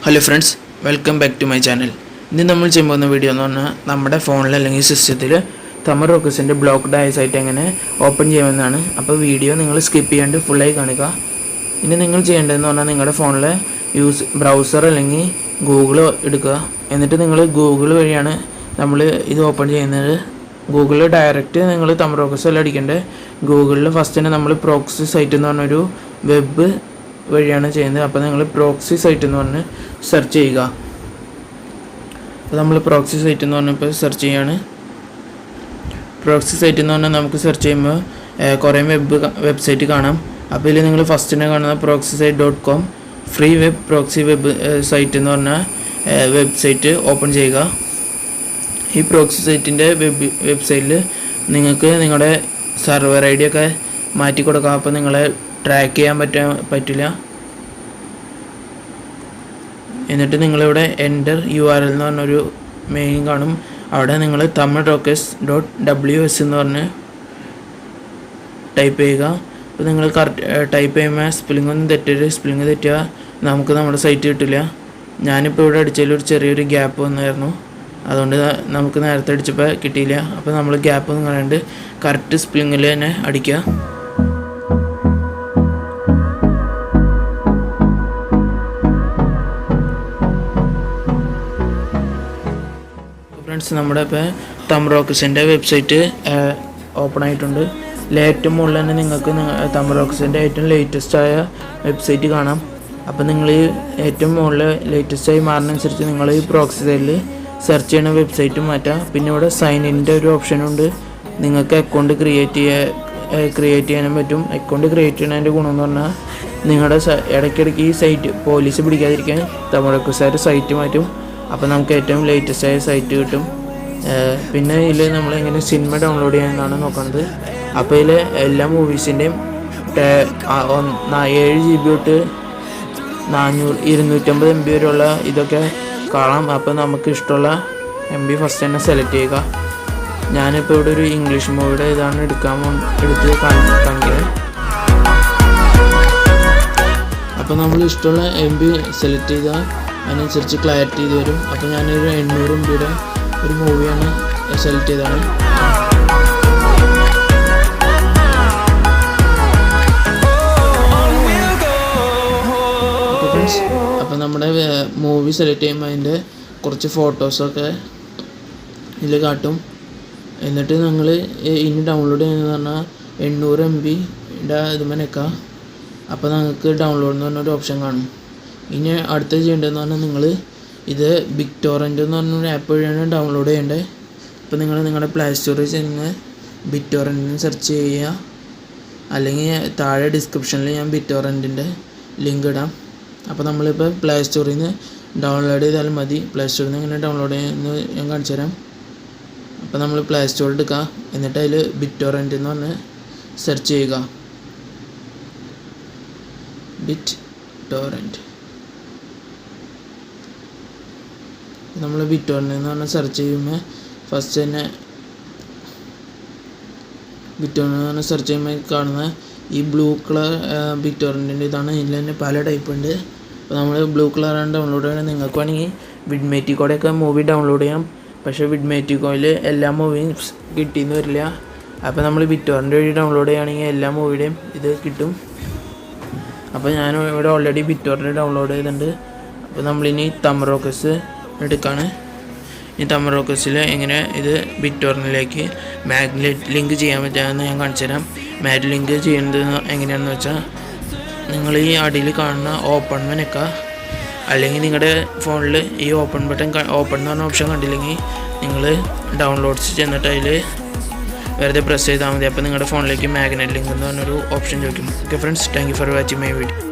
Hello friends, welcome back to my channel. ഇന്ന് നമ്മൾ ചെയ്യാൻ പോകുന്ന വീഡിയോ എന്ന് പറഞ്ഞാൽ നമ്മുടെ ഫോണിൽ അല്ലെങ്കിൽ സിസ്റ്റത്തിൽ തമിഴ്റോക്കേഴ്സിൻ്റെ ബ്ലോക്ക്ഡ് ആയ സൈറ്റ് എങ്ങനെ ഓപ്പൺ ചെയ്യുമെന്നാണ്. അപ്പോൾ വീഡിയോ നിങ്ങൾ സ്കിപ്പ് ചെയ്യാണ്ട് ഫുള്ളായി കാണുക. ഇനി നിങ്ങൾ ചെയ്യേണ്ടതെന്ന് പറഞ്ഞാൽ നിങ്ങളുടെ ഫോണിലെ ബ്രൗസർ അല്ലെങ്കിൽ ഗൂഗിൾ എടുക്കുക. എന്നിട്ട് നിങ്ങൾ ഗൂഗിൾ വഴിയാണ് നമ്മൾ ഇത് ഓപ്പൺ ചെയ്യുന്നത്. ഗൂഗിളിൽ ഡയറക്റ്റ് നിങ്ങൾ തമിഴ്റോക്കേഴ്സ് എല്ലാം അടിക്കേണ്ടത്. ഗൂഗിളിൽ ഫസ്റ്റ് തന്നെ നമ്മൾ പ്രോക്സി സൈറ്റ് എന്ന് പറഞ്ഞൊരു വെബ് വഴിയാണ് ചെയ്യുന്നത്. അപ്പോൾ നിങ്ങൾ പ്രോക്സി സൈറ്റ് എന്ന് പറഞ്ഞ് സെർച്ച് ചെയ്യുക. അപ്പോൾ നമ്മൾ പ്രോക്സി സൈറ്റ് എന്ന് പറഞ്ഞപ്പോൾ സെർച്ച് ചെയ്യാണ്. പ്രോക്സി സൈറ്റ് എന്ന് പറഞ്ഞാൽ നമുക്ക് സെർച്ച് ചെയ്യുമ്പോൾ കുറേ വെബ്സൈറ്റ് കാണാം. അപ്പോൾ ഇതിൽ നിങ്ങൾ ഫസ്റ്റ് തന്നെ കാണുന്ന proxysite.com free web proxy web site എന്ന് പറഞ്ഞ വെബ്സൈറ്റ് ഓപ്പൺ ചെയ്യുക. ഈ പ്രോക്സി സൈറ്റിൻ്റെ വെബ്സൈറ്റിൽ നിങ്ങൾക്ക് നിങ്ങളുടെ സെർവർ ഐ ഡി ഒക്കെ മാറ്റി കൊടുക്കാം. അപ്പോൾ നിങ്ങളെ ട്രാക്ക് ചെയ്യാൻ പറ്റില്ല. എന്നിട്ട് നിങ്ങളിവിടെ എൻ്റർ URL എന്ന് പറഞ്ഞൊരു മെയിൻ കാണും. അവിടെ നിങ്ങൾ Tamilrockers.ws എന്ന് പറഞ്ഞ് ടൈപ്പ് ചെയ്യുക. അപ്പോൾ നിങ്ങൾ കറക്റ്റ് ടൈപ്പ് ചെയ്യുമ്പോൾ സ്പെല്ലിംഗ് ഒന്നും സ്പെല്ലിംഗ് തെറ്റുക നമുക്ക് നമ്മുടെ സൈറ്റ് കിട്ടില്ല. ഞാനിപ്പോൾ ഇവിടെ അടിച്ചതിൽ ഒരു ചെറിയൊരു ഗ്യാപ്പ് വന്നായിരുന്നു, അതുകൊണ്ട് നമുക്ക് നേരത്തെ അടിച്ചപ്പോൾ കിട്ടിയില്ല. അപ്പോൾ നമ്മൾ ഗ്യാപ്പ് ഒന്നും കാണാണ്ട് കറക്റ്റ് സ്പെല്ലിങ്ങിൽ തന്നെ അടിക്കുക. ഫ്രണ്ട്സ്, നമ്മുടെ ഇപ്പോൾ തമിഴ്റോക്കേഴ്സിൻ്റെ വെബ്സൈറ്റ് ഓപ്പൺ ആയിട്ടുണ്ട്. ഏറ്റവും മുകളിൽ തന്നെ നിങ്ങൾക്ക് തമിഴ്റോക്കേഴ്സിൻ്റെ ഏറ്റവും ലേറ്റസ്റ്റ് ആയ വെബ്സൈറ്റ് കാണാം. അപ്പോൾ നിങ്ങൾ ഈ ഏറ്റവും മുകളിൽ ലേറ്റസ്റ്റായി മാറുന്നതനുസരിച്ച് നിങ്ങൾ ഈ പ്രോക്സി സൈറ്റിൽ സെർച്ച് ചെയ്യുന്ന വെബ്സൈറ്റ് മാറ്റാം. പിന്നെ ഇവിടെ സൈൻ ഇൻ്റെ ഒരു ഓപ്ഷനുണ്ട്. നിങ്ങൾക്ക് അക്കൗണ്ട് ക്രിയേറ്റ് ചെയ്യാനും പറ്റും. അക്കൗണ്ട് ക്രിയേറ്റ് ചെയ്യുന്നതിൻ്റെ ഗുണം എന്ന് പറഞ്ഞാൽ നിങ്ങളുടെ ഇടയ്ക്കിടയ്ക്ക് ഈ സൈറ്റ് പോലീസ് പിടിക്കാതിരിക്കാൻ തമിഴ്റോക്കേഴ്സുകാർ സൈറ്റ് മാറ്റും. അപ്പോൾ നമുക്ക് ഏറ്റവും ലേറ്റസ്റ്റ് ആയ സൈറ്റ് കിട്ടും. പിന്നെ ഇതിൽ നമ്മൾ എങ്ങനെ സിനിമ ഡൗൺലോഡ് ചെയ്യാമെന്നാണ് നോക്കുന്നത്. അപ്പോൾ ഇതിൽ എല്ലാ മൂവീസിൻ്റെയും 7 GB തൊട്ട് 250 MB വരെയുള്ള ഇതൊക്കെ കാണാം. അപ്പോൾ നമുക്ക് ഇഷ്ടമുള്ള MB ഫസ്റ്റ് തന്നെ സെലക്ട് ചെയ്യുക. ഞാനിപ്പോൾ ഇവിടെ ഒരു ഇംഗ്ലീഷ് മൂവിയുടെ ഇതാണ് എടുത്ത് കാണിക്കുന്നത്. അപ്പോൾ നമ്മൾ ഇഷ്ടമുള്ള MB സെലക്ട് ചെയ്താൽ അതിനനുസരിച്ച് ക്ലാരിറ്റി ചെയ്ത് വരും. അപ്പോൾ ഞാനൊരു 800 MB ഒരു മൂവിയാണ് സെലക്ട് ചെയ്തതാണ്. അപ്പോൾ നമ്മുടെ മൂവി സെലക്ട് ചെയ്യുമ്പോൾ അതിൻ്റെ കുറച്ച് ഫോട്ടോസൊക്കെ ഇതിൽ കാട്ടും. എന്നിട്ട് നിങ്ങൾ ഇനി ഡൗൺലോഡ് ചെയ്യുന്നതെന്ന് പറഞ്ഞാൽ 800 MB ഇതുമേനൊക്കെ. അപ്പോൾ നിങ്ങൾക്ക് ഡൗൺലോഡ് എന്ന് പറഞ്ഞൊരു ഓപ്ഷൻ കാണും. ഇനി അടുത്ത ചെയ്യേണ്ടതെന്ന് പറഞ്ഞാൽ നിങ്ങൾ ഇത് BitTorrent എന്ന് പറഞ്ഞൊരു ആപ്പ് വഴിയാണ് ഡൗൺലോഡ് ചെയ്യേണ്ടത്. അപ്പോൾ നിങ്ങൾ നിങ്ങളുടെ പ്ലേ സ്റ്റോറിൽ ചെന്ന് BitTorrent സെർച്ച് ചെയ്യുക. അല്ലെങ്കിൽ താഴെ ഡിസ്ക്രിപ്ഷനിൽ ഞാൻ BitTorrentൻ്റെ ലിങ്ക് ഇടാം. അപ്പോൾ നമ്മളിപ്പോൾ പ്ലേ സ്റ്റോറിൽ നിന്ന് ഡൗൺലോഡ് ചെയ്താലും മതി. പ്ലേ സ്റ്റോറിൽ നിന്ന് എങ്ങനെ ഡൗൺലോഡ് ചെയ്യുന്നത് ഞാൻ കാണിച്ചു തരാം. അപ്പോൾ നമ്മൾ പ്ലേ സ്റ്റോറിൽ എടുക്കുക. എന്നിട്ട് അതിൽ BitTorrent എന്ന് പറഞ്ഞ് സെർച്ച് ചെയ്യുക. BitTorrent നമ്മൾ BitTorrent എന്ന് പറഞ്ഞാൽ സെർച്ച് ചെയ്യുമ്പോൾ ഫസ്റ്റ് തന്നെ BitTorrent എന്ന് പറഞ്ഞാൽ സെർച്ച് ചെയ്യുമ്പോൾ കാണുന്ന ഈ ബ്ലൂ കളർ BitTorrentൻ്റെ ഇതാണ്. ഇതിൽ തന്നെ പല ടൈപ്പ് ഉണ്ട്. അപ്പോൾ നമ്മൾ ബ്ലൂ കളറാണ് ഡൗൺലോഡ് ചെയ്യണം. നിങ്ങൾക്ക് വേണമെങ്കിൽ വിഡ്മേറ്റിക്കോടെയൊക്കെ മൂവി ഡൗൺലോഡ് ചെയ്യാം. പക്ഷേ വിഡ്മേറ്റിക്കോയിൽ എല്ലാ മൂവിയും കിട്ടിയെന്ന് വരില്ല. അപ്പോൾ നമ്മൾ BitTorrent വഴി ഡൗൺലോഡ് ചെയ്യുകയാണെങ്കിൽ എല്ലാ മൂവിയുടെയും ഇത് കിട്ടും. അപ്പോൾ ഞാൻ ഇവിടെ ഓൾറെഡി BitTorrent ഡൗൺലോഡ് ചെയ്തിട്ടുണ്ട്. അപ്പോൾ നമ്മളിനി തമിഴ്റോക്കേഴ്സ് എടുക്കുകയാണ്. ഈ തമിഴ്റോക്കേഴ്സിൽ എങ്ങനെ ഇത് BitTorrentലേക്ക് മാഗ്നറ്റ് ലിങ്ക് ചെയ്യാൻ പറ്റുമെന്ന് ഞാൻ കാണിച്ചു തരാം. മാഗ്നറ്റ് ലിങ്ക് ചെയ്യുന്നത് എങ്ങനെയാണെന്ന് വെച്ചാൽ നിങ്ങൾ ഈ അടിയിൽ കാണുന്ന ഓപ്പൺ നിൽക്കുക. അല്ലെങ്കിൽ നിങ്ങളുടെ ഫോണിൽ ഈ ഓപ്പൺ എന്ന് പറഞ്ഞ ഓപ്ഷൻ കണ്ടില്ലെങ്കിൽ നിങ്ങൾ ഡൗൺലോഡ്സ് ചെന്നിട്ട് അതിൽ വെറുതെ പ്രസ് ചെയ്താൽ മതി. അപ്പോൾ നിങ്ങളുടെ ഫോണിലേക്ക് മാഗ്നറ്റ് ലിങ്ക് എന്ന് പറഞ്ഞൊരു ഓപ്ഷൻ ചോദിക്കും. Okay friends, thank you for watching my video.